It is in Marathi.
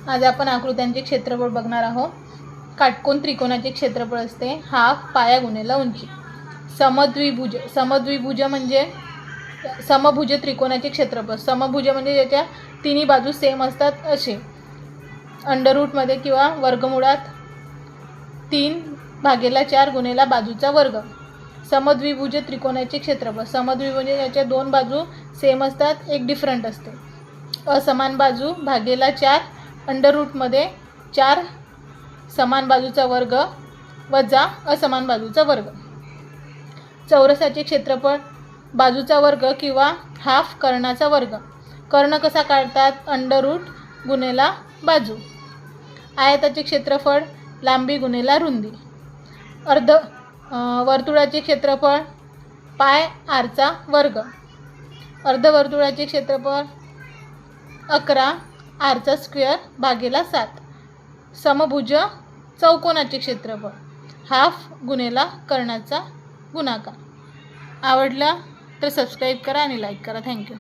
आज आपण आकृत्यांचे क्षेत्रफळ बघणार आहोत। काटकोन त्रिकोणाचे क्षेत्रफळ असते हाफ पाया गुणिले उंची। समद्विभुज म्हणजे समभुज त्रिकोणाचे क्षेत्रफळ। समभुज म्हणजे ज्याच्या तिन्ही बाजू सेम असतात असे। अंडर रूट मध्ये किंवा वर्गमुळात 3/4 गुणिले बाजूचा वर्ग। समद्विभुज त्रिकोणाचे क्षेत्रफळ। समद्विभुज म्हणजे ज्याच्या दोन बाजू सेम असतात, एक डिफरंट असते। असमान बाजू भागेला 4 अंडर रूट मध्ये 4 समान बाजूचा वर्ग वजा असमान बाजूचा वर्ग। चौरसाचे क्षेत्रफळ बाजूचा वर्ग किंवा हाफ कर्णाचा वर्ग। कर्ण कसा काढतात? अंडर रूट गुणिले बाजू। आयताचे क्षेत्रफळ लांबी गुणिले रुंदी। वर्तुळाचे क्षेत्रफळ पाय r चा वर्ग। अर्धवर्तुळाचे क्षेत्रफळ 11 r चा स्क्वेअर भागेला 7। समभुज चौकोनाचे क्षेत्रफळ हाफ गुणिले कर्णाचा गुणाकार। आवडला तर सबस्क्राईब करा आणि लाईक करा। थँक्यू।